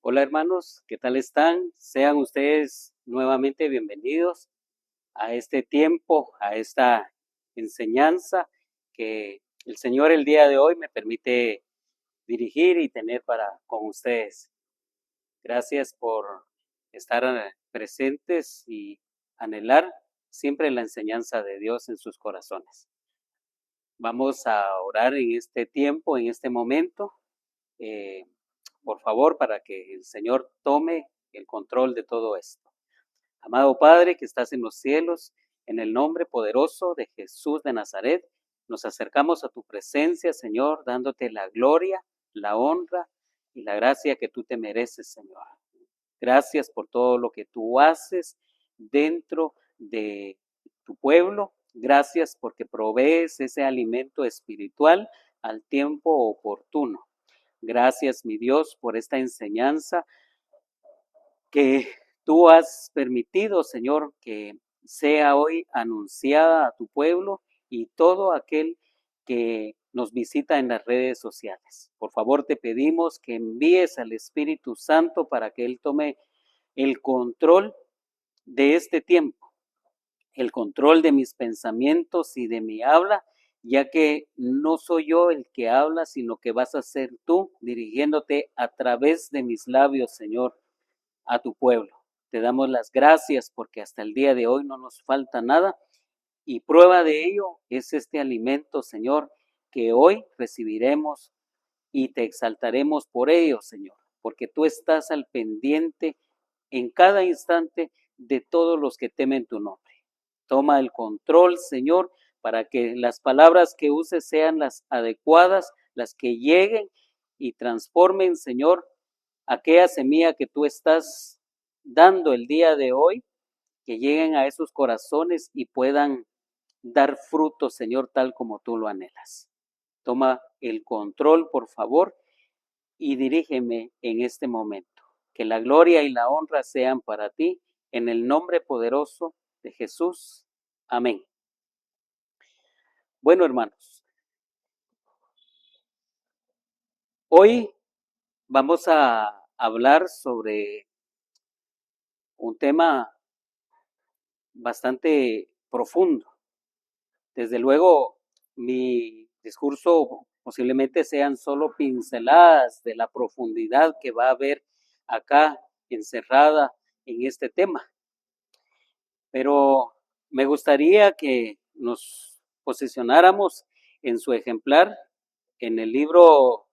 Hola hermanos, ¿qué tal están? Sean ustedes nuevamente bienvenidos a este tiempo, a esta enseñanza que el Señor el día de hoy me permite dirigir y tener para con ustedes. Gracias por estar presentes y anhelar siempre la enseñanza de Dios en sus corazones. Vamos a orar en este tiempo, en este momento. eh, por favor, para que el Señor tome el control de todo esto. Amado Padre que estás en los cielos, en el nombre poderoso de Jesús de Nazaret, nos acercamos a tu presencia, Señor, dándote la gloria, la honra y la gracia que tú te mereces, Señor. Gracias por todo lo que tú haces dentro de tu pueblo. Gracias porque provees ese alimento espiritual al tiempo oportuno. Gracias, mi Dios, por esta enseñanza que tú has permitido, Señor, que sea hoy anunciada a tu pueblo y todo aquel que nos visita en las redes sociales. Por favor, te pedimos que envíes al Espíritu Santo para que Él tome el control de este tiempo, el control de mis pensamientos y de mi habla, ya que no soy yo el que habla, sino que vas a ser tú dirigiéndote a través de mis labios, Señor, a tu pueblo. Te damos las gracias porque hasta el día de hoy no nos falta nada y prueba de ello es este alimento, Señor, que hoy recibiremos y te exaltaremos por ello, Señor, porque tú estás al pendiente en cada instante de todos los que temen tu nombre. Toma el control, Señor, para que las palabras que uses sean las adecuadas, las que lleguen y transformen, Señor, aquella semilla que tú estás dando el día de hoy, que lleguen a esos corazones y puedan dar fruto, Señor, tal como tú lo anhelas. Toma el control, por favor, y dirígeme en este momento. Que la gloria y la honra sean para ti, en el nombre poderoso de Jesús. Amén. Bueno, hermanos, hoy vamos a hablar sobre un tema bastante profundo. Desde luego, mi discurso posiblemente sean solo pinceladas de la profundidad que va a haber acá encerrada en este tema. Pero me gustaría que nos posicionáramos en su ejemplar, en el libro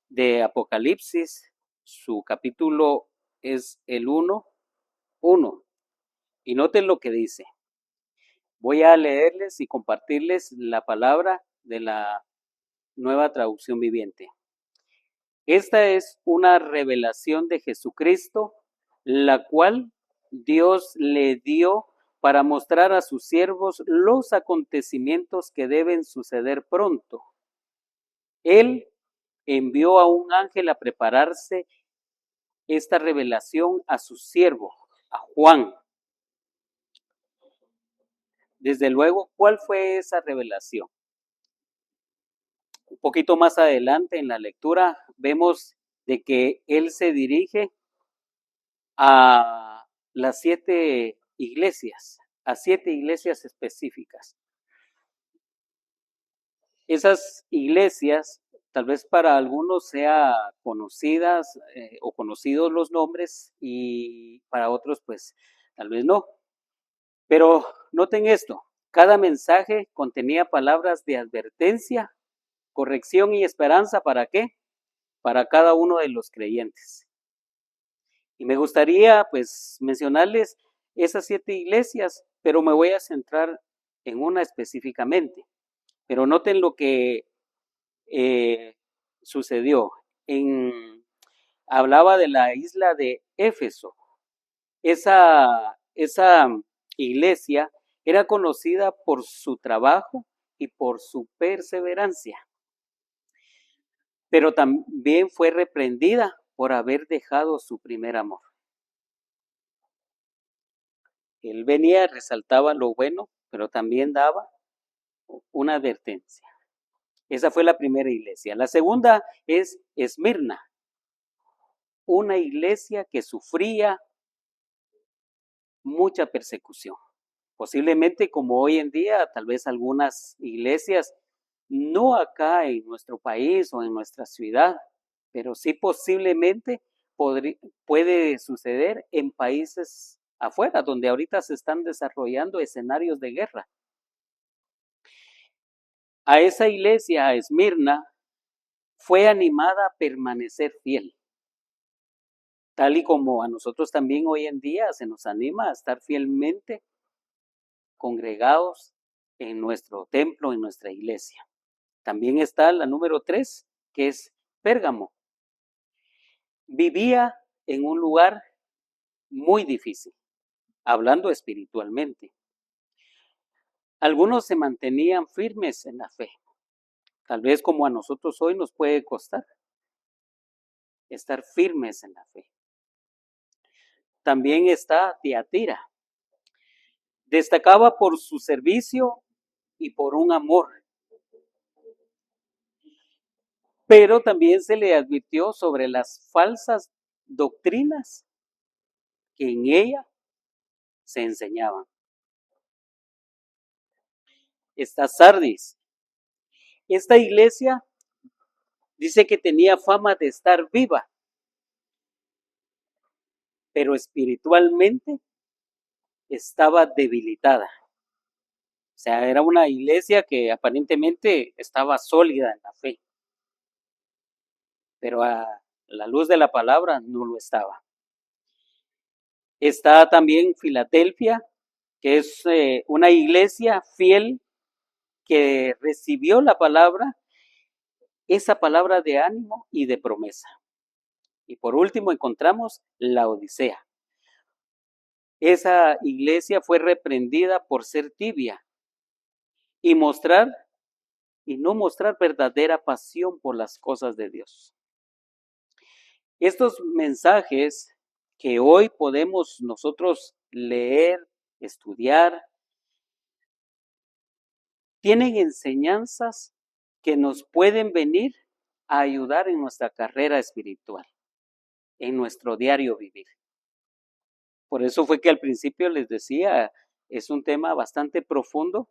de Apocalipsis, su capítulo es el 1:1. Y noten lo que dice. Voy a leerles y compartirles la palabra de la Nueva Traducción Viviente. Esta es una revelación de Jesucristo, la cual Dios le dio para mostrar a sus siervos los acontecimientos que deben suceder pronto. Él envió a un ángel a prepararse esta revelación a su siervo, a Juan. Desde luego, ¿cuál fue esa revelación? Un poquito más adelante en la lectura vemos de que él se dirige a las 7 iglesias, a 7 iglesias específicas. Esas iglesias, tal vez para algunos sea conocidas o conocidos los nombres y para otros pues tal vez no. Pero noten esto, cada mensaje contenía palabras de advertencia, corrección y esperanza. ¿Para qué? Para cada uno de los creyentes. Y me gustaría pues mencionarles esas 7 iglesias, pero me voy a centrar en una específicamente. Pero noten lo que sucedió. Hablaba de la isla de Éfeso. Esa iglesia era conocida por su trabajo y por su perseverancia, pero también fue reprendida por haber dejado su primer amor. Él venía, resaltaba lo bueno, pero también daba una advertencia. Esa fue la primera iglesia. La segunda es Esmirna, una iglesia que sufría mucha persecución. Posiblemente como hoy en día, tal vez algunas iglesias, no acá en nuestro país o en nuestra ciudad, pero sí posiblemente puede suceder en países afuera, donde ahorita se están desarrollando escenarios de guerra. A esa iglesia, a Esmirna, fue animada a permanecer fiel, tal y como a nosotros también hoy en día se nos anima a estar fielmente congregados en nuestro templo, en nuestra iglesia. También está la número 3, que es Pérgamo. Vivía en un lugar muy difícil, hablando espiritualmente. Algunos se mantenían firmes en la fe. Tal vez como a nosotros hoy nos puede costar estar firmes en la fe. También está Tiatira. Destacaba por su servicio y por un amor. Pero también se le advirtió sobre las falsas doctrinas que en ella se enseñaban. Está Sardis. Esta iglesia dice que tenía fama de estar viva, pero espiritualmente estaba debilitada. O sea, era una iglesia que aparentemente estaba sólida en la fe, pero a la luz de la palabra no lo estaba. Está también Filadelfia, que es una iglesia fiel que recibió la palabra, esa palabra de ánimo y de promesa. Y por último encontramos la Odisea. Esa iglesia fue reprendida por ser tibia y no mostrar verdadera pasión por las cosas de Dios. Estos mensajes que hoy podemos nosotros leer, estudiar, tienen enseñanzas que nos pueden venir a ayudar en nuestra carrera espiritual, en nuestro diario vivir. Por eso fue que al principio les decía, es un tema bastante profundo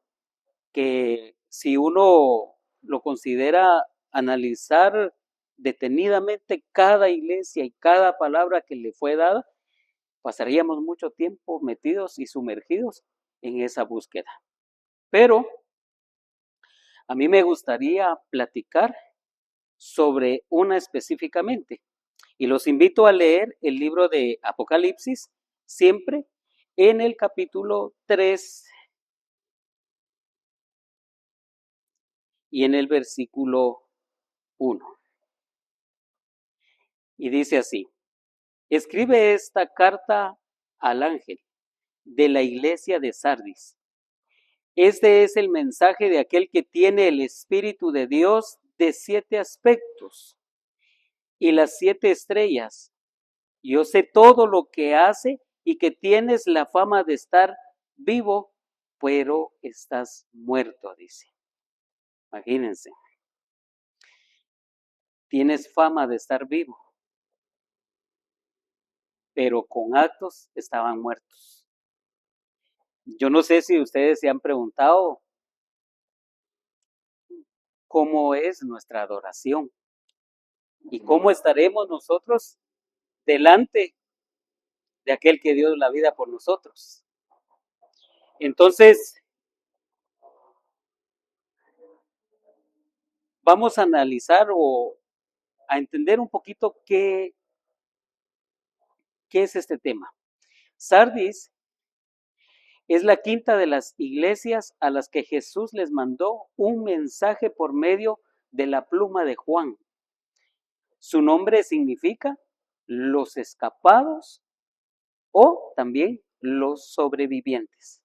que si uno lo considera analizar detenidamente cada iglesia y cada palabra que le fue dada, pasaríamos mucho tiempo metidos y sumergidos en esa búsqueda. Pero a mí me gustaría platicar sobre una específicamente y los invito a leer el libro de Apocalipsis, siempre en el capítulo 3 y en el versículo 1. Y dice así: escribe esta carta al ángel de la iglesia de Sardis. Este es el mensaje de aquel que tiene el Espíritu de Dios de 7 aspectos y las 7 estrellas. Yo sé todo lo que hace y que tienes la fama de estar vivo, pero estás muerto, dice. Imagínense. Tienes fama de estar vivo, pero con actos estaban muertos. Yo no sé si ustedes se han preguntado cómo es nuestra adoración y cómo estaremos nosotros delante de aquel que dio la vida por nosotros. Entonces, vamos a analizar o a entender un poquito qué es este tema. Sardis es la quinta de las iglesias a las que Jesús les mandó un mensaje por medio de la pluma de Juan. Su nombre significa los escapados o también los sobrevivientes.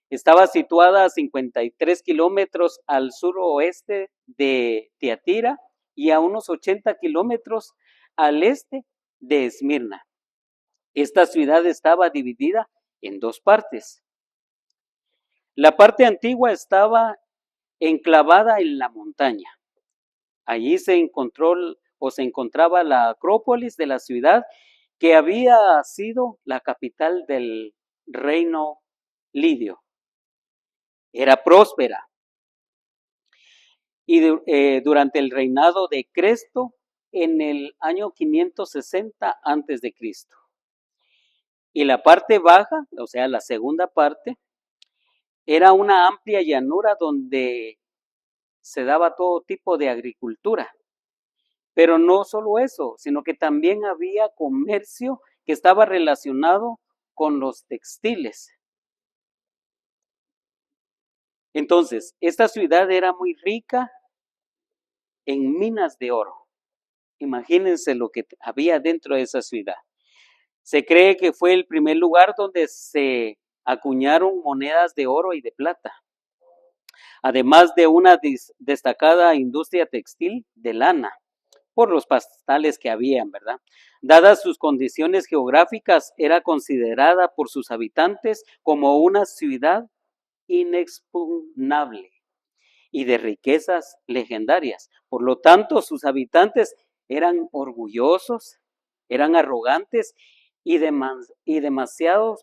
Estaba situada a 53 kilómetros al suroeste de Tiatira y a unos 80 kilómetros al este de Esmirna. Esta ciudad estaba dividida en 2 partes. La parte antigua estaba enclavada en la montaña. Allí se encontró o se encontraba la Acrópolis de la ciudad que había sido la capital del reino lidio. Era próspera y durante el reinado de Cresto en el año 560 antes de Cristo. Y la parte baja, o sea, la segunda parte, era una amplia llanura donde se daba todo tipo de agricultura. Pero no solo eso, sino que también había comercio que estaba relacionado con los textiles. Entonces, esta ciudad era muy rica en minas de oro. Imagínense lo que había dentro de esa ciudad. Se cree que fue el primer lugar donde se acuñaron monedas de oro y de plata, además de una destacada industria textil de lana, por los pastales que habían, ¿verdad? Dadas sus condiciones geográficas, era considerada por sus habitantes como una ciudad inexpugnable y de riquezas legendarias. Por lo tanto, sus habitantes eran orgullosos, eran arrogantes y demasiado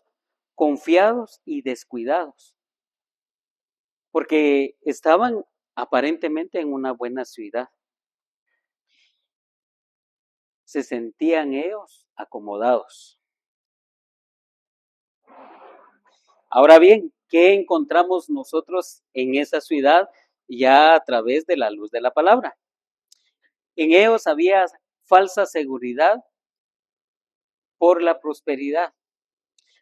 confiados y descuidados, porque estaban aparentemente en una buena ciudad. Se sentían ellos acomodados. Ahora bien, ¿qué encontramos nosotros en esa ciudad ya a través de la luz de la palabra? En ellos había falsa seguridad por la prosperidad.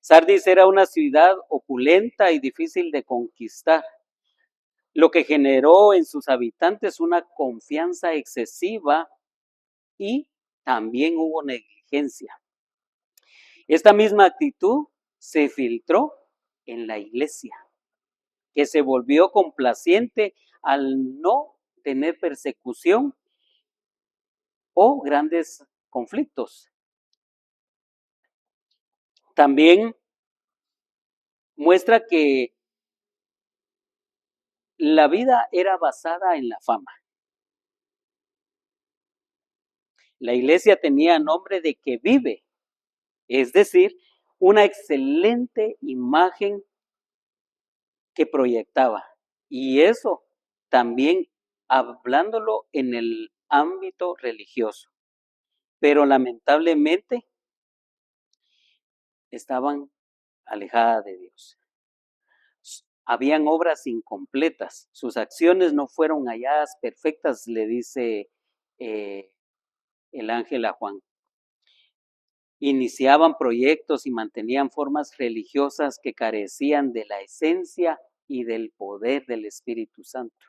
Sardis era una ciudad opulenta y difícil de conquistar, lo que generó en sus habitantes una confianza excesiva y también hubo negligencia. Esta misma actitud se filtró en la iglesia, que se volvió complaciente al no tener persecución o grandes conflictos. También muestra que la vida era basada en la fama. La iglesia tenía nombre de que vive, es decir, una excelente imagen que proyectaba. Y eso también hablándolo en el ámbito religioso. Pero lamentablemente estaban alejadas de Dios. Habían obras incompletas, sus acciones no fueron halladas perfectas, le dice el ángel a Juan. Iniciaban proyectos y mantenían formas religiosas que carecían de la esencia y del poder del Espíritu Santo.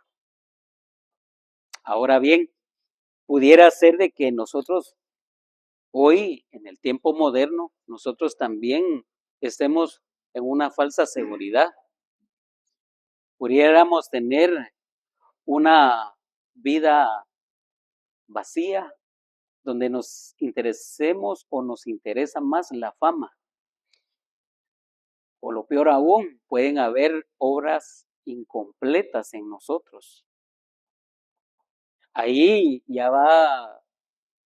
Ahora bien, pudiera ser de que nosotros hoy, en el tiempo moderno, nosotros también estemos en una falsa seguridad. Pudiéramos tener una vida vacía, donde nos interesemos o nos interesa más la fama. O lo peor aún, pueden haber obras incompletas en nosotros. Ahí ya va,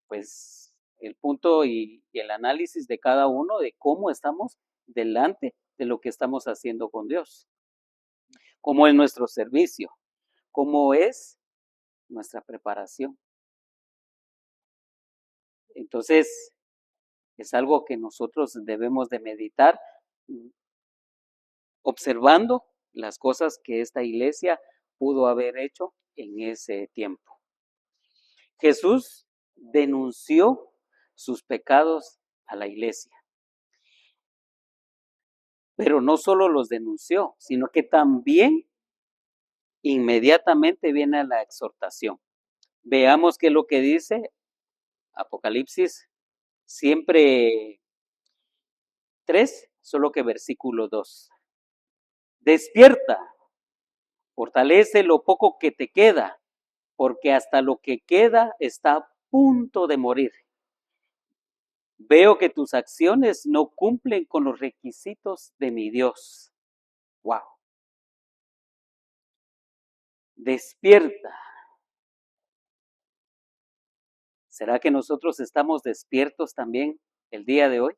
pues, el punto y el análisis de cada uno de cómo estamos delante de lo que estamos haciendo con Dios. Cómo es nuestro servicio, cómo es nuestra preparación. Entonces, es algo que nosotros debemos de meditar, observando las cosas que esta iglesia pudo haber hecho en ese tiempo. Jesús denunció sus pecados a la iglesia, pero no solo los denunció, sino que también inmediatamente viene la exhortación. Veamos qué es lo que dice Apocalipsis, siempre 3, solo que versículo 2. Despierta, fortalece lo poco que te queda, porque hasta lo que queda está a punto de morir. Veo que tus acciones no cumplen con los requisitos de mi Dios. Wow. Despierta. ¿Será que nosotros estamos despiertos también el día de hoy?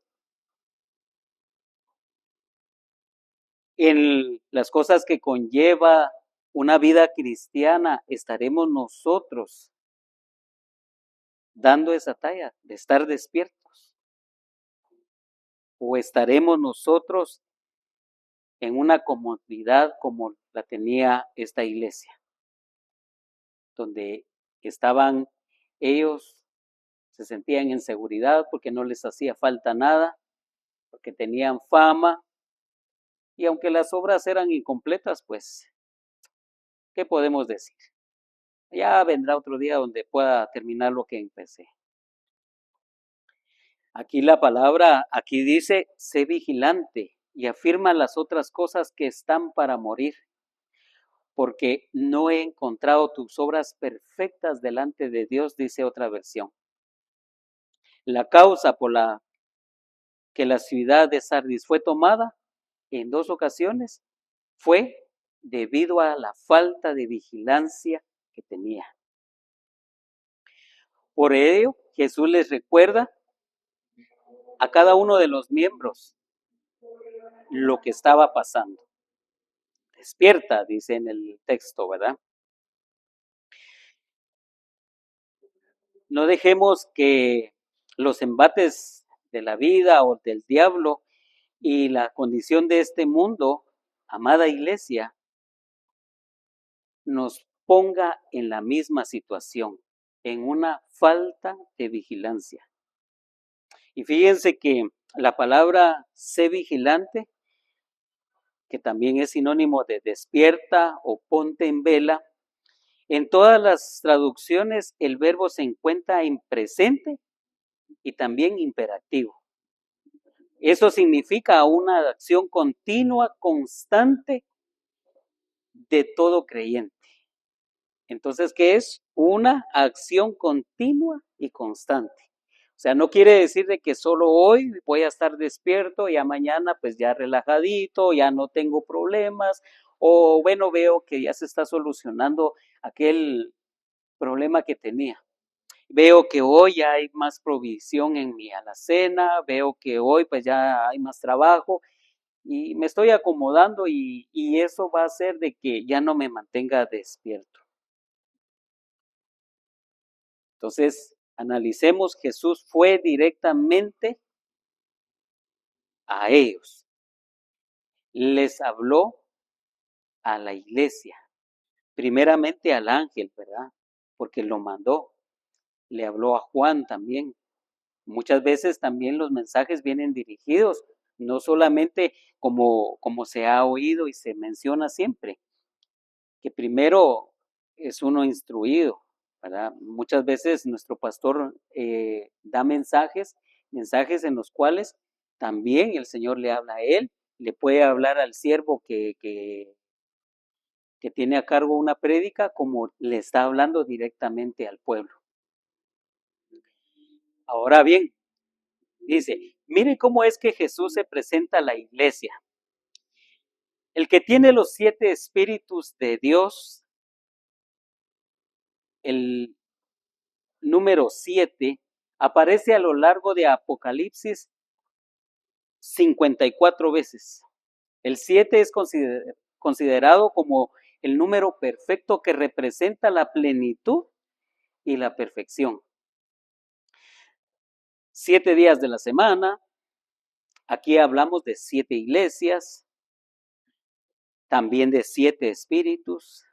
En las cosas que conlleva una vida cristiana, ¿estaremos nosotros dando esa talla de estar despiertos? ¿O estaremos nosotros en una comodidad como la tenía esta iglesia, donde estaban ellos, se sentían en seguridad porque no les hacía falta nada, porque tenían fama, y aunque las obras eran incompletas, pues, ¿qué podemos decir? Ya vendrá otro día donde pueda terminar lo que empecé. Aquí la palabra, aquí dice, sé vigilante y afirma las otras cosas que están para morir, porque no he encontrado tus obras perfectas delante de Dios, dice otra versión. La causa por la que la ciudad de Sardis fue tomada en 2 ocasiones fue debido a la falta de vigilancia que tenía. Por ello, Jesús les recuerda a cada uno de los miembros lo que estaba pasando. Despierta, dice en el texto, ¿verdad? No dejemos que los embates de la vida o del diablo y la condición de este mundo, amada iglesia, nos ponga en la misma situación, en una falta de vigilancia. Y fíjense que la palabra sé vigilante, que también es sinónimo de despierta o ponte en vela, en todas las traducciones el verbo se encuentra en presente y también imperativo. Eso significa una acción continua, constante de todo creyente. Entonces, ¿qué es? Una acción continua y constante. O sea, no quiere decir de que solo hoy voy a estar despierto, ya mañana pues ya relajadito, ya no tengo problemas, o bueno, veo que ya se está solucionando aquel problema que tenía. Veo que hoy ya hay más provisión en mi alacena, veo que hoy pues ya hay más trabajo y me estoy acomodando y eso va a hacer de que ya no me mantenga despierto. Entonces, analicemos, Jesús fue directamente a ellos. Les habló a la iglesia, primeramente al ángel, ¿verdad? Porque lo mandó. Le habló a Juan también. Muchas veces también los mensajes vienen dirigidos, no solamente como se ha oído y se menciona siempre, que primero es uno instruido, ¿verdad? Muchas veces nuestro pastor da mensajes en los cuales también el Señor le habla a él, le puede hablar al siervo que tiene a cargo una prédica, como le está hablando directamente al pueblo. Ahora bien, dice, mire cómo es que Jesús se presenta a la iglesia. El que tiene los 7 espíritus de Dios, el número 7, aparece a lo largo de Apocalipsis 54 veces. El 7 es considerado como el número perfecto que representa la plenitud y la perfección. 7 días de la semana, aquí hablamos de 7 iglesias, también de 7 espíritus,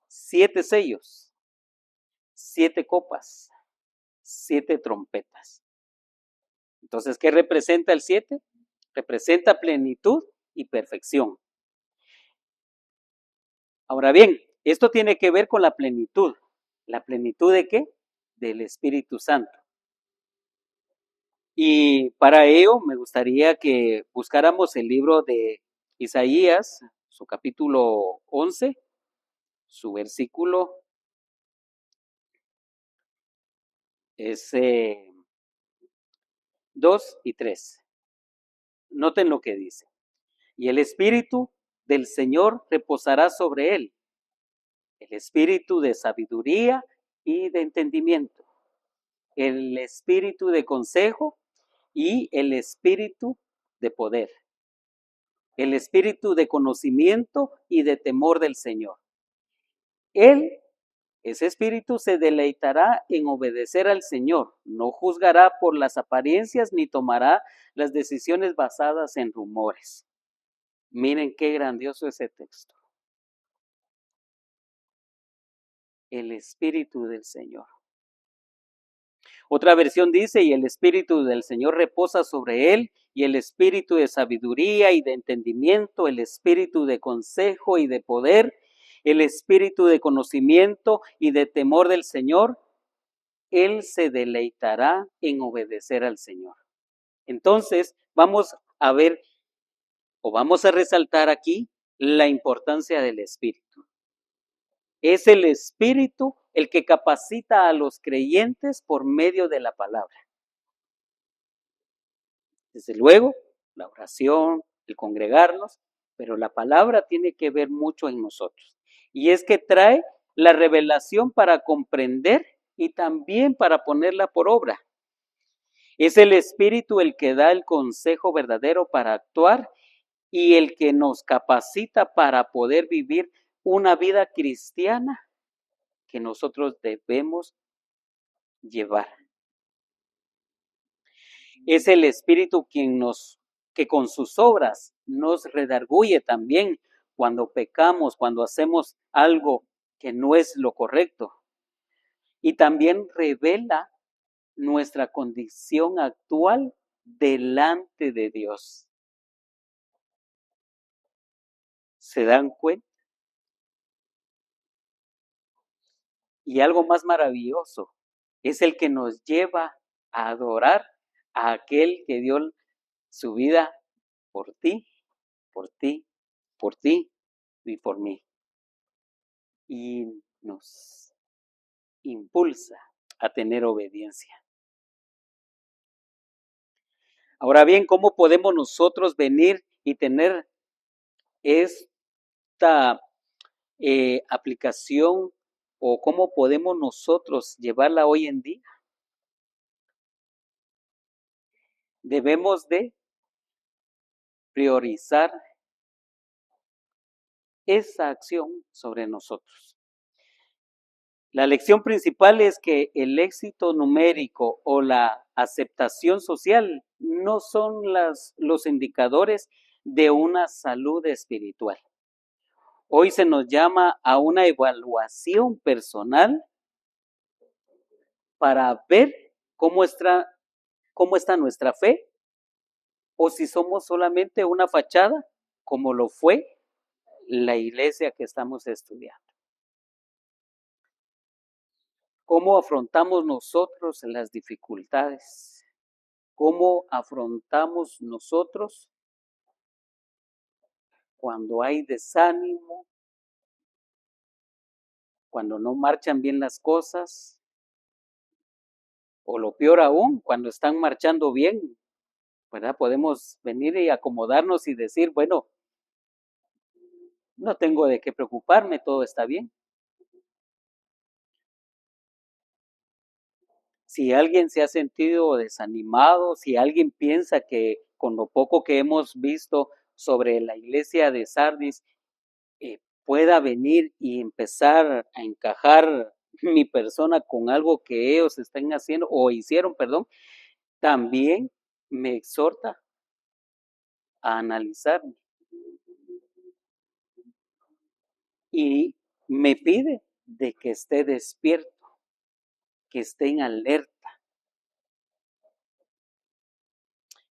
7 sellos, 7 copas, 7 trompetas. Entonces, ¿qué representa el 7? Representa plenitud y perfección. Ahora bien, esto tiene que ver con la plenitud. ¿La plenitud de qué? Del Espíritu Santo. Y para ello me gustaría que buscáramos el libro de Isaías, su capítulo 11, su versículo es 2 y 3. Noten lo que dice. Y el Espíritu del Señor reposará sobre él, el Espíritu de sabiduría y de entendimiento, el espíritu de consejo y el espíritu de poder, el espíritu de conocimiento y de temor del Señor. Él, ese espíritu, se deleitará en obedecer al Señor, no juzgará por las apariencias ni tomará las decisiones basadas en rumores. Miren qué grandioso ese texto. El espíritu del Señor. Otra versión dice, y el espíritu del Señor reposa sobre él, y el espíritu de sabiduría y de entendimiento, el espíritu de consejo y de poder, el espíritu de conocimiento y de temor del Señor. Él se deleitará en obedecer al Señor. Entonces, vamos a ver o vamos a resaltar aquí la importancia del espíritu. Es el espíritu el que capacita a los creyentes por medio de la palabra. Desde luego, la oración, el congregarnos, pero la palabra tiene que ver mucho en nosotros. Y es que trae la revelación para comprender y también para ponerla por obra. Es el Espíritu el que da el consejo verdadero para actuar y el que nos capacita para poder vivir una vida cristiana que nosotros debemos llevar. Es el Espíritu que con sus obras nos redarguye también cuando pecamos, cuando hacemos algo que no es lo correcto. Y también revela nuestra condición actual delante de Dios. ¿Se dan cuenta? Y algo más maravilloso, es el que nos lleva a adorar a aquel que dio su vida por ti, por ti, por ti y por mí. Y nos impulsa a tener obediencia. Ahora bien, ¿cómo podemos nosotros venir y tener esta aplicación o cómo podemos nosotros llevarla hoy en día? Debemos de priorizar esa acción sobre nosotros. La lección principal es que el éxito numérico o la aceptación social no son los indicadores de una salud espiritual. Hoy se nos llama a una evaluación personal para ver cómo está nuestra fe o si somos solamente una fachada, como lo fue la iglesia que estamos estudiando. ¿Cómo afrontamos nosotros las dificultades? ¿Cómo afrontamos nosotros cuando hay desánimo, cuando no marchan bien las cosas? O lo peor aún, cuando están marchando bien, ¿verdad? Podemos venir y acomodarnos y decir, bueno, no tengo de qué preocuparme, todo está bien. Si alguien se ha sentido desanimado, si alguien piensa que con lo poco que hemos visto sobre la iglesia de Sardis, pueda venir y empezar a encajar mi persona con algo que ellos están haciendo o hicieron, perdón, también me exhorta a analizarme y me pide de que esté despierto, que esté en alerta.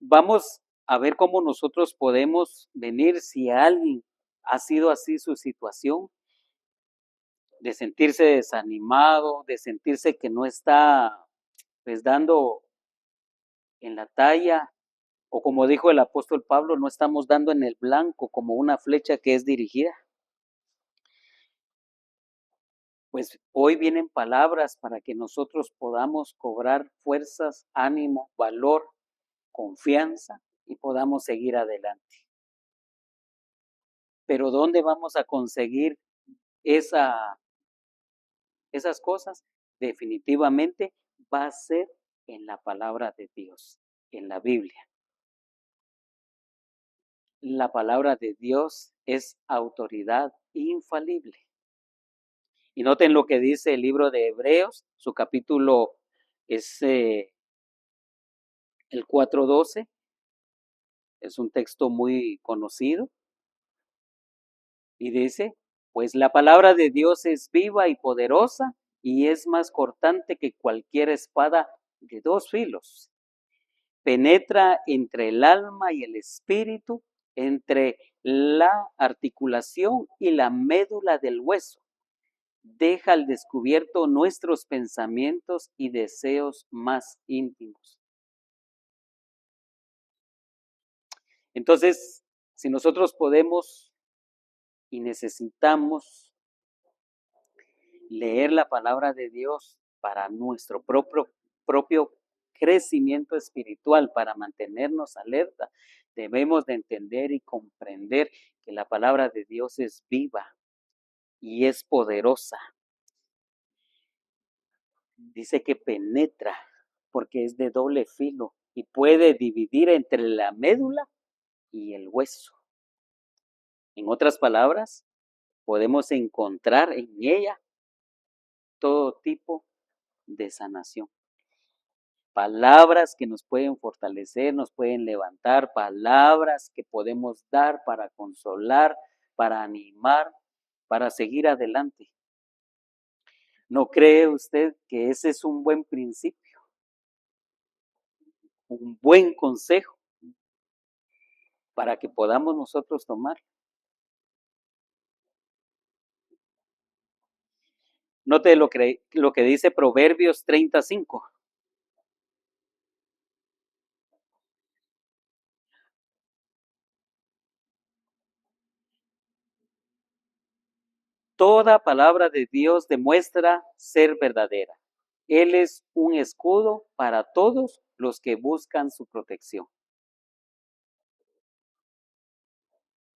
Vamos a ver cómo nosotros podemos venir si alguien ha sido así su situación, de sentirse desanimado, de sentirse que no está pues dando en la talla, o como dijo el apóstol Pablo, no estamos dando en el blanco como una flecha que es dirigida. Pues hoy vienen palabras para que nosotros podamos cobrar fuerzas, ánimo, valor, confianza y podamos seguir adelante. Pero ¿dónde vamos a conseguir esas cosas? Definitivamente va a ser en la palabra de Dios, en la Biblia. La palabra de Dios es autoridad infalible. Y noten lo que dice el libro de Hebreos, su capítulo es el 4:12, es un texto muy conocido, y dice, pues la palabra de Dios es viva y poderosa, y es más cortante que cualquier espada de 2 filos. Penetra entre el alma y el espíritu, entre la articulación y la médula del hueso. Deja al descubierto nuestros pensamientos y deseos más íntimos. Entonces, si nosotros podemos y necesitamos leer la palabra de Dios para nuestro propio crecimiento espiritual, para mantenernos alerta, debemos de entender y comprender que la palabra de Dios es viva y es poderosa. Dice que penetra porque es de doble filo y puede dividir entre la médula y el hueso. En otras palabras, podemos encontrar en ella todo tipo de sanación. Palabras que nos pueden fortalecer, nos pueden levantar, palabras que podemos dar para consolar, para animar, para seguir adelante. ¿No cree usted que ese es un buen principio? Un buen consejo para que podamos nosotros tomar. Note lo que dice Proverbios 35. Toda palabra de Dios demuestra ser verdadera. Él es un escudo para todos los que buscan su protección.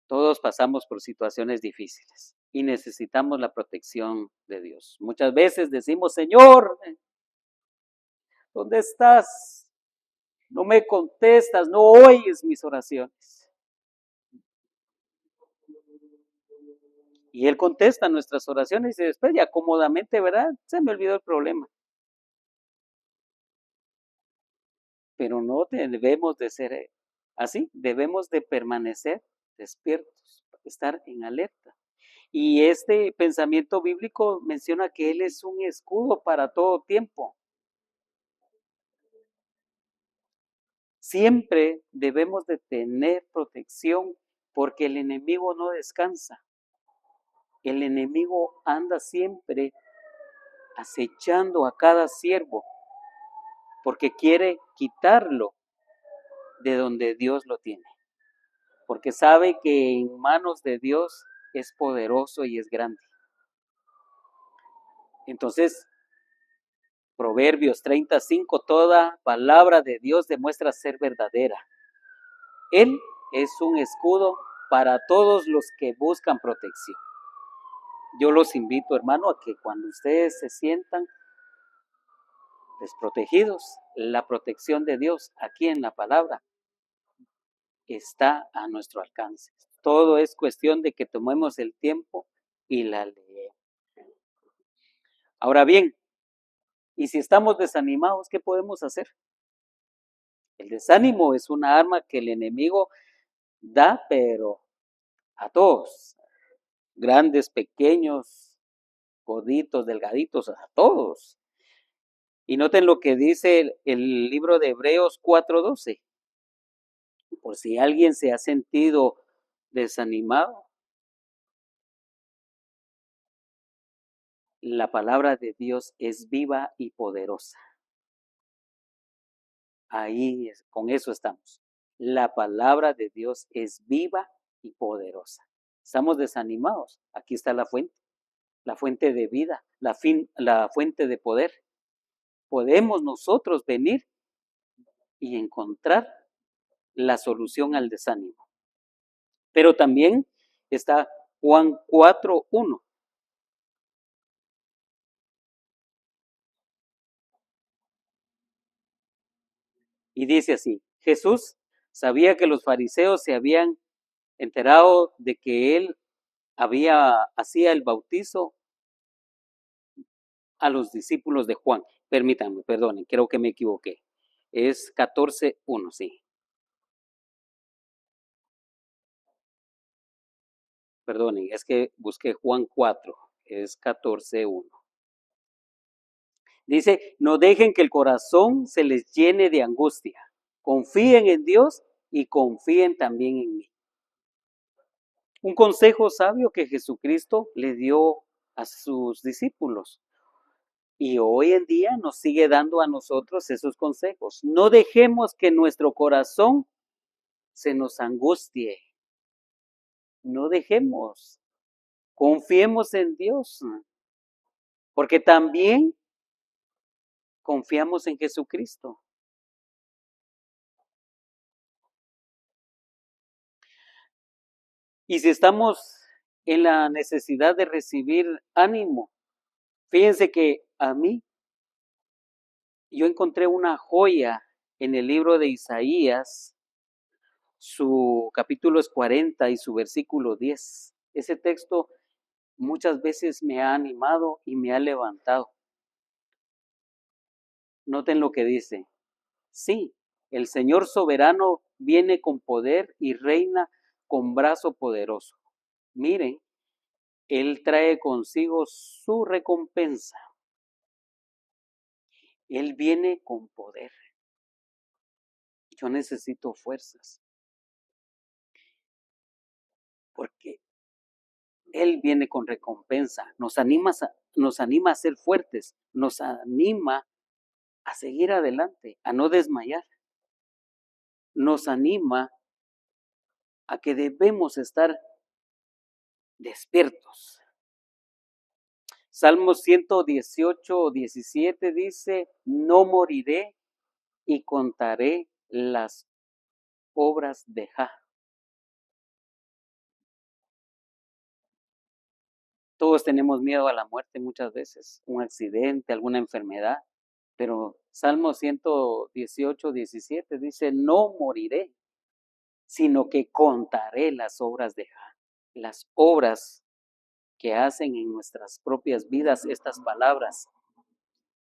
Todos pasamos por situaciones difíciles y necesitamos la protección de Dios. Muchas veces decimos, Señor, ¿dónde estás? No me contestas, no oyes mis oraciones. Y Él contesta nuestras oraciones y después ya cómodamente, ¿verdad? Se me olvidó el problema. Pero no debemos de ser así, debemos de permanecer despiertos, estar en alerta. Y este pensamiento bíblico menciona que Él es un escudo para todo tiempo. Siempre debemos de tener protección porque el enemigo no descansa. El enemigo anda siempre acechando a cada siervo porque quiere quitarlo de donde Dios lo tiene. Porque sabe que en manos de Dios es poderoso y es grande. Entonces, Proverbios 35, toda palabra de Dios demuestra ser verdadera. Él es un escudo para todos los que buscan protección. Yo los invito, hermano, a que cuando ustedes se sientan desprotegidos, la protección de Dios aquí en la palabra está a nuestro alcance. Todo es cuestión de que tomemos el tiempo y la leemos. Ahora bien, y si estamos desanimados, ¿qué podemos hacer? El desánimo es una arma que el enemigo da, pero a todos, grandes, pequeños, gorditos, delgaditos, a todos. Y noten lo que dice el libro de Hebreos 4:12. Por si alguien se ha sentido desanimado, la palabra de Dios es viva y poderosa. Ahí con eso estamos. La palabra de Dios es viva y poderosa. Estamos desanimados. Aquí está la fuente de vida, la fuente de poder. Podemos nosotros venir y encontrar la solución al desánimo. Pero también está Juan 4:1. Y dice así, Jesús sabía que los fariseos se habían enterado de que él hacía el bautizo a los discípulos de Juan. Permítanme, perdonen, creo que me equivoqué. Es 14:1, sí. Perdonen, es que busqué Juan 4, es 14:1. Dice, no dejen que el corazón se les llene de angustia. Confíen en Dios y confíen también en mí. Un consejo sabio que Jesucristo le dio a sus discípulos. Y hoy en día nos sigue dando a nosotros esos consejos. No dejemos que nuestro corazón se nos angustie. No dejemos. Confiemos en Dios. Porque también confiamos en Jesucristo. Y si estamos en la necesidad de recibir ánimo, fíjense que a mí, yo encontré una joya en el libro de Isaías, su capítulo es 40 y su versículo 10. Ese texto muchas veces me ha animado y me ha levantado. Noten lo que dice. Sí, el Señor soberano viene con poder y reina con brazo poderoso. Miren, Él trae consigo su recompensa. Él viene con poder. Yo necesito fuerzas porque Él viene con recompensa. Nos anima a ser fuertes, nos anima a seguir adelante, a no desmayar. Nos anima a que debemos estar despiertos. Salmos 118:17 dice, no moriré y contaré las obras de Jah. Todos tenemos miedo a la muerte muchas veces, un accidente, alguna enfermedad, pero Salmo 118:17 dice, no moriré, sino que contaré las obras de Jah, las obras que hacen en nuestras propias vidas estas palabras,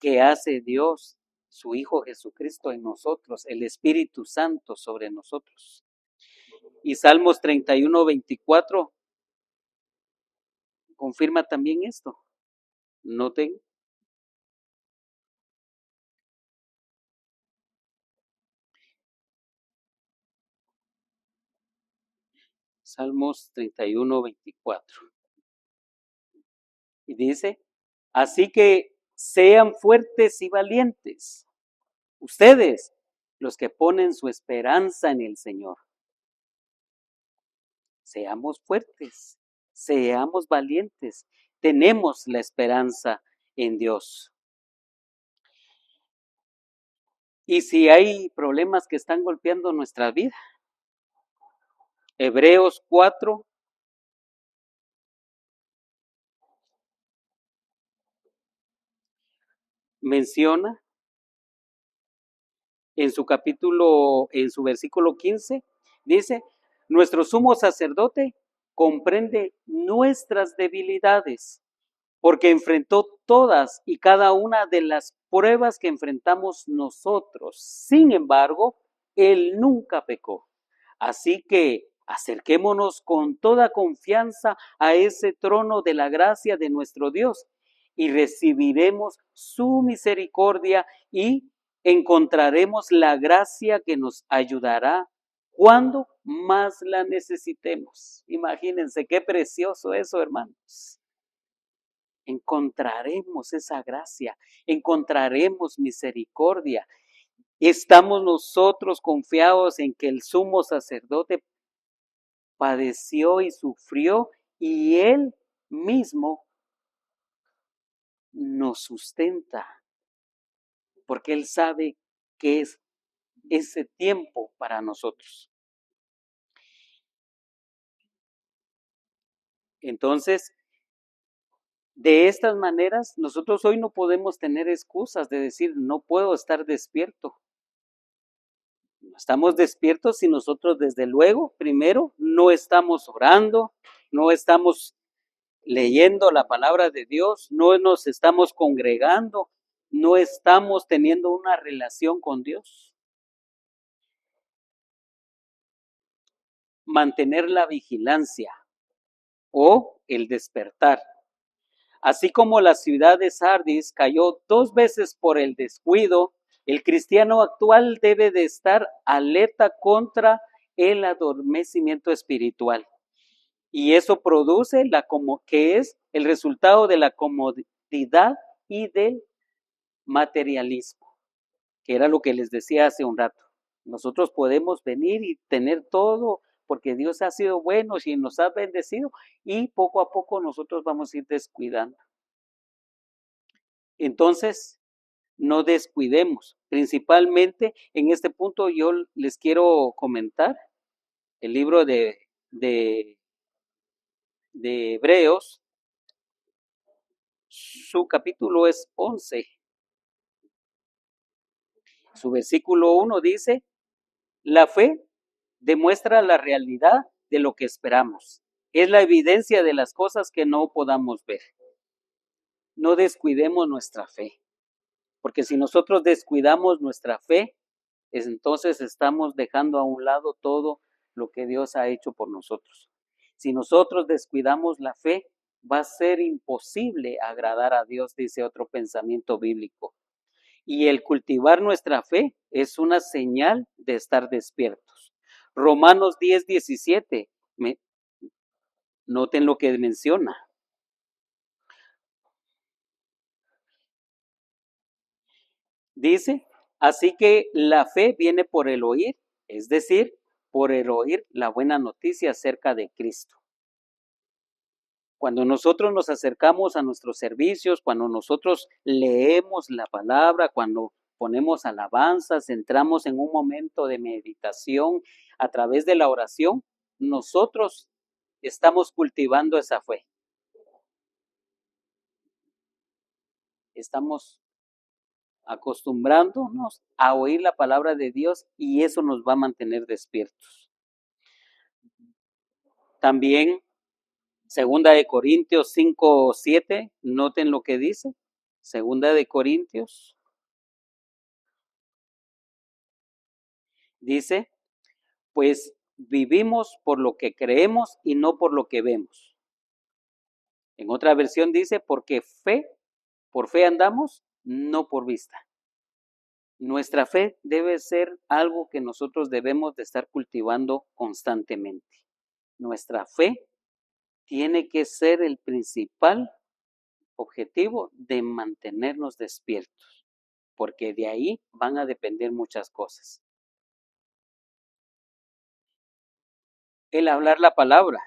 que hace Dios, su Hijo Jesucristo en nosotros, el Espíritu Santo sobre nosotros. Y Salmos 31:24 confirma también esto. Noten, Salmos 31:24. Y dice, así que sean fuertes y valientes, ustedes, los que ponen su esperanza en el Señor. Seamos fuertes, seamos valientes, tenemos la esperanza en Dios. Y si hay problemas que están golpeando nuestra vida, Hebreos 4 menciona en su versículo 15, dice, nuestro sumo sacerdote comprende nuestras debilidades, porque enfrentó todas y cada una de las pruebas que enfrentamos nosotros. Sin embargo, él nunca pecó. Así que acerquémonos con toda confianza a ese trono de la gracia de nuestro Dios y recibiremos su misericordia y encontraremos la gracia que nos ayudará cuando más la necesitemos. Imagínense qué precioso eso, hermanos. Encontraremos esa gracia, encontraremos misericordia. Estamos nosotros confiados en que el sumo sacerdote padeció y sufrió y él mismo nos sustenta, porque él sabe que es ese tiempo para nosotros. Entonces, de estas maneras, nosotros hoy no podemos tener excusas de decir, no puedo estar despierto. No estamos despiertos si nosotros desde luego, primero, no estamos orando, no estamos leyendo la palabra de Dios, no nos estamos congregando, no estamos teniendo una relación con Dios. Mantener la vigilancia o el despertar. Así como la ciudad de Sardis cayó 2 veces por el descuido, el cristiano actual debe de estar alerta contra el adormecimiento espiritual. Y eso produce que es el resultado de la comodidad y del materialismo, que era lo que les decía hace un rato. Nosotros podemos venir y tener todo porque Dios ha sido bueno y nos ha bendecido, y poco a poco nosotros vamos a ir descuidando. Entonces, no descuidemos. Principalmente en este punto yo les quiero comentar el libro de Hebreos, su capítulo es 11. Su versículo 1 dice: la fe demuestra la realidad de lo que esperamos. Es la evidencia de las cosas que no podamos ver. No descuidemos nuestra fe, porque si nosotros descuidamos nuestra fe, entonces estamos dejando a un lado todo lo que Dios ha hecho por nosotros. Si nosotros descuidamos la fe, va a ser imposible agradar a Dios, dice otro pensamiento bíblico. Y el cultivar nuestra fe es una señal de estar despiertos. Romanos 10:17, noten lo que menciona. Dice, así que la fe viene por el oír, es decir, por el oír la buena noticia acerca de Cristo. Cuando nosotros nos acercamos a nuestros servicios, cuando nosotros leemos la palabra, cuando ponemos alabanzas, entramos en un momento de meditación a través de la oración, nosotros estamos cultivando esa fe. Estamos acostumbrándonos a oír la palabra de Dios y eso nos va a mantener despiertos. También, segunda de Corintios 5:7, noten lo que dice. Segunda de Corintios dice, pues vivimos por lo que creemos y no por lo que vemos. En otra versión dice, porque por fe andamos, no por vista. Nuestra fe debe ser algo que nosotros debemos de estar cultivando constantemente. Nuestra fe tiene que ser el principal objetivo de mantenernos despiertos, porque de ahí van a depender muchas cosas. El hablar la palabra.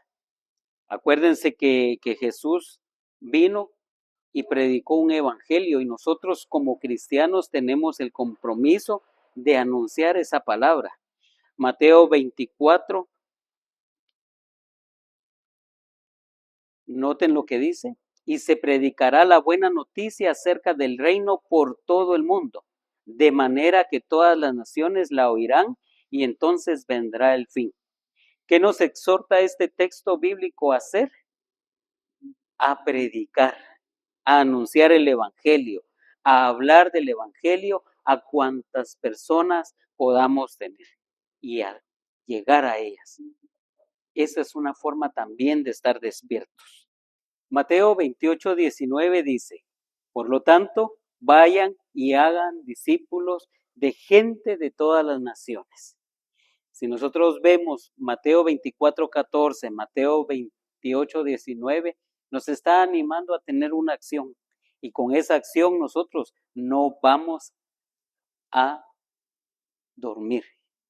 Acuérdense que Jesús vino y predicó un evangelio y nosotros como cristianos tenemos el compromiso de anunciar esa palabra. Mateo 24, noten lo que dice, y se predicará la buena noticia acerca del reino por todo el mundo, de manera que todas las naciones la oirán y entonces vendrá el fin. ¿Qué nos exhorta este texto bíblico a hacer? A predicar, a anunciar el evangelio, a hablar del evangelio a cuantas personas podamos tener y a llegar a ellas. Esa es una forma también de estar despiertos. Mateo 28:19 dice, por lo tanto, vayan y hagan discípulos de gente de todas las naciones. Si nosotros vemos Mateo 24:14, Mateo 28:19, nos está animando a tener una acción. Y con esa acción nosotros no vamos a dormir,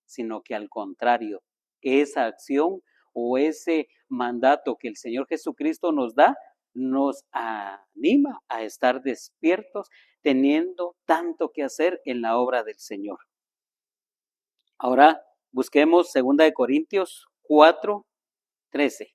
sino que al contrario, esa acción o ese mandato que el Señor Jesucristo nos da, nos anima a estar despiertos, teniendo tanto que hacer en la obra del Señor. Ahora busquemos 2 Corintios 4:13.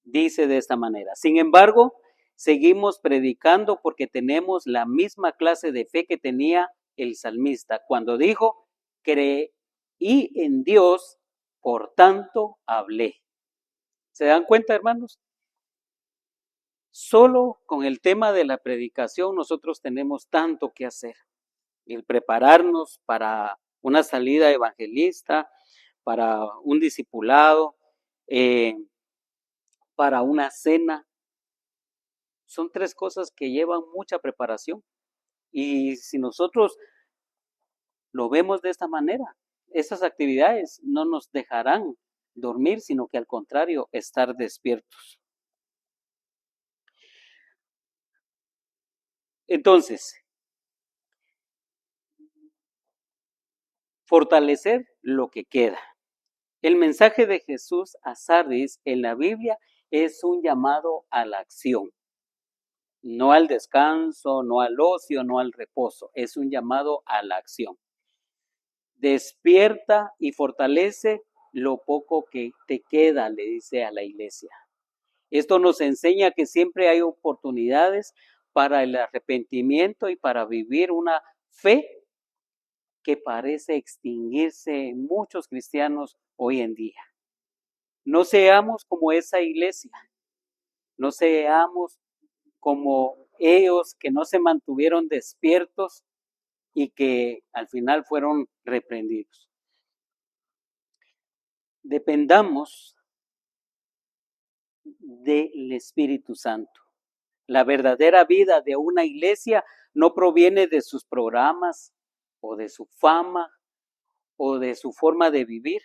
Dice de esta manera: sin embargo, seguimos predicando porque tenemos la misma clase de fe que tenía el salmista cuando dijo: creí en Dios, por tanto hablé. ¿Se dan cuenta, hermanos? Solo con el tema de la predicación nosotros tenemos tanto que hacer. El prepararnos para una salida evangelista, para un discipulado, eh, para una cena. Son 3 cosas que llevan mucha preparación. Y si nosotros lo vemos de esta manera, esas actividades no nos dejarán dormir, sino que al contrario, estar despiertos. Entonces, fortalecer lo que queda. El mensaje de Jesús a Sardis en la Biblia es un llamado a la acción, no al descanso, no al ocio, no al reposo, es un llamado a la acción. Despierta y fortalece lo poco que te queda, le dice a la iglesia. Esto nos enseña que siempre hay oportunidades para el arrepentimiento y para vivir una fe que parece extinguirse en muchos cristianos hoy en día. No seamos como esa iglesia, no seamos como ellos que no se mantuvieron despiertos y que al final fueron reprendidos. Dependamos del Espíritu Santo. La verdadera vida de una iglesia no proviene de sus programas o de su fama o de su forma de vivir,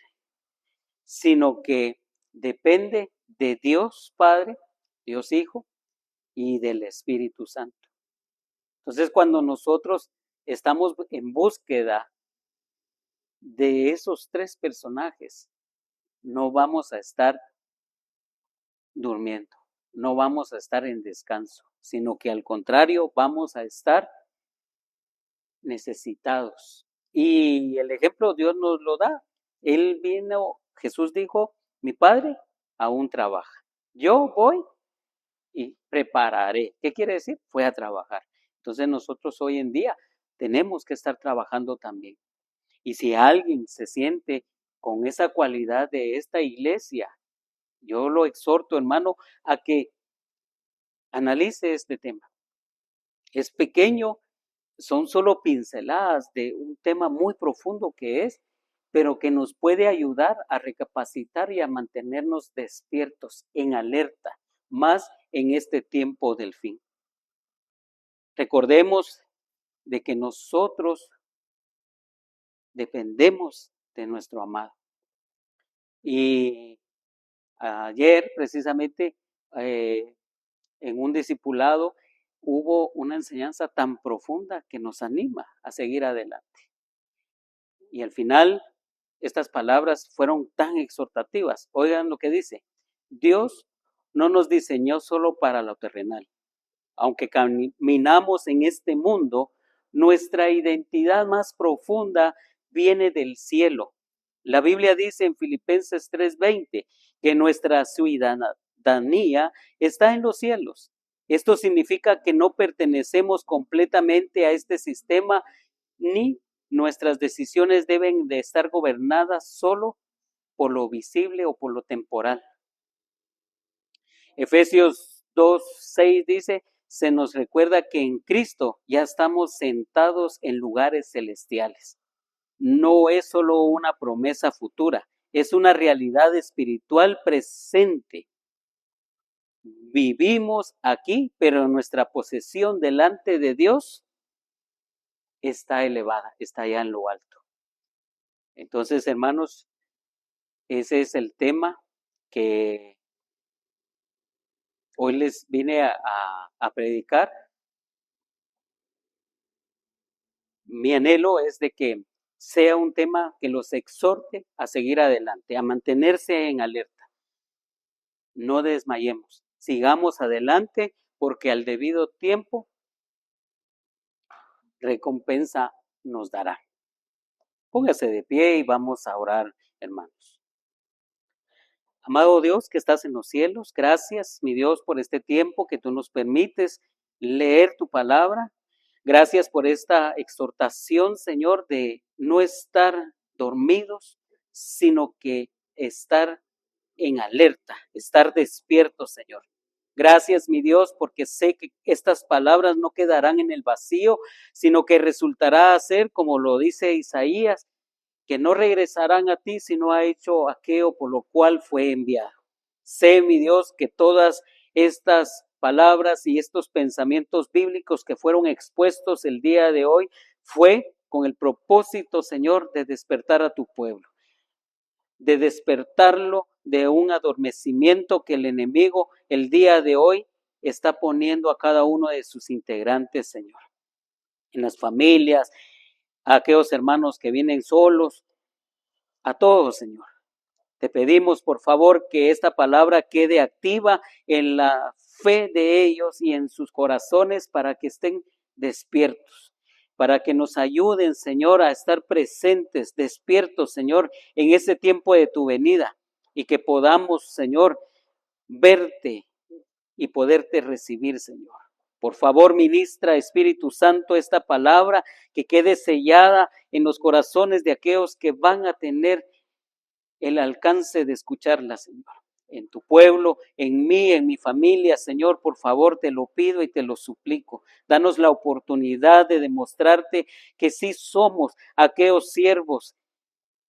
sino que depende de Dios Padre, Dios Hijo y del Espíritu Santo. Entonces, cuando nosotros estamos en búsqueda de esos 3 personajes, no vamos a estar durmiendo, no vamos a estar en descanso, sino que al contrario, vamos a estar necesitados. Y el ejemplo Dios nos lo da. Él vino, Jesús dijo: mi Padre aún trabaja. Yo voy y prepararé. ¿Qué quiere decir? Fue a trabajar. Entonces nosotros hoy en día tenemos que estar trabajando también. Y si alguien se siente con esa cualidad de esta iglesia, yo lo exhorto, hermano, a que analice este tema. Es pequeño, son solo pinceladas de un tema muy profundo que es, pero que nos puede ayudar a recapacitar y a mantenernos despiertos, en alerta, más en este tiempo del fin. Recordemos de que nosotros dependemos de nuestro amado. Y ayer precisamente en un discipulado hubo una enseñanza tan profunda que nos anima a seguir adelante. Y al final, estas palabras fueron tan exhortativas. Oigan lo que dice: Dios no nos diseñó solo para lo terrenal. Aunque caminamos en este mundo, nuestra identidad más profunda viene del cielo. La Biblia dice en Filipenses 3:20 que nuestra ciudadanía está en los cielos. Esto significa que no pertenecemos completamente a este sistema, ni nuestras decisiones deben de estar gobernadas solo por lo visible o por lo temporal. Efesios 2:6 dice: se nos recuerda que en Cristo ya estamos sentados en lugares celestiales. No es solo una promesa futura, es una realidad espiritual presente. Vivimos aquí, pero nuestra posesión delante de Dios está elevada, está allá en lo alto. Entonces, hermanos, ese es el tema que hoy les vine a predicar. Mi anhelo es de que sea un tema que los exhorte a seguir adelante, a mantenerse en alerta. No desmayemos, sigamos adelante, porque al debido tiempo recompensa nos dará. Póngase de pie y vamos a orar, hermanos. Amado Dios que estás en los cielos, gracias, mi Dios, por este tiempo que tú nos permites leer tu palabra. Gracias por esta exhortación, Señor, de no estar dormidos, sino que estar en alerta, estar despiertos, Señor. Gracias, mi Dios, porque sé que estas palabras no quedarán en el vacío, sino que resultará ser, como lo dice Isaías, que no regresarán a ti, sino ha hecho aquello por lo cual fue enviado. Sé, mi Dios, que todas estas palabras y estos pensamientos bíblicos que fueron expuestos el día de hoy fue con el propósito, Señor, de despertar a tu pueblo, de despertarlo de un adormecimiento que el enemigo el día de hoy está poniendo a cada uno de sus integrantes, Señor, en las familias, a aquellos hermanos que vienen solos, a todos, Señor. Te pedimos, por favor, que esta palabra quede activa en la fe de ellos y en sus corazones para que estén despiertos, para que nos ayuden, Señor, a estar presentes, despiertos, Señor, en ese tiempo de tu venida y que podamos, Señor, verte y poderte recibir, Señor. Por favor, ministra, Espíritu Santo, esta palabra que quede sellada en los corazones de aquellos que van a tener el alcance de escucharla, Señor. En tu pueblo, en mí, en mi familia, Señor, por favor, te lo pido y te lo suplico. Danos la oportunidad de demostrarte que sí somos aquellos siervos,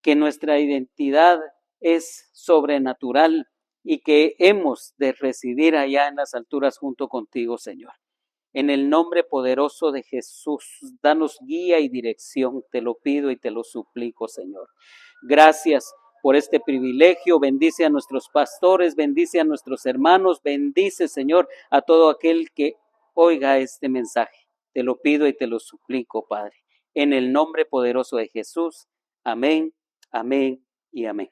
que nuestra identidad es sobrenatural y que hemos de residir allá en las alturas junto contigo, Señor. En el nombre poderoso de Jesús, danos guía y dirección, te lo pido y te lo suplico, Señor. Gracias por este privilegio, bendice a nuestros pastores, bendice a nuestros hermanos, bendice, Señor, a todo aquel que oiga este mensaje. Te lo pido y te lo suplico, Padre. En el nombre poderoso de Jesús, amén, amén y amén.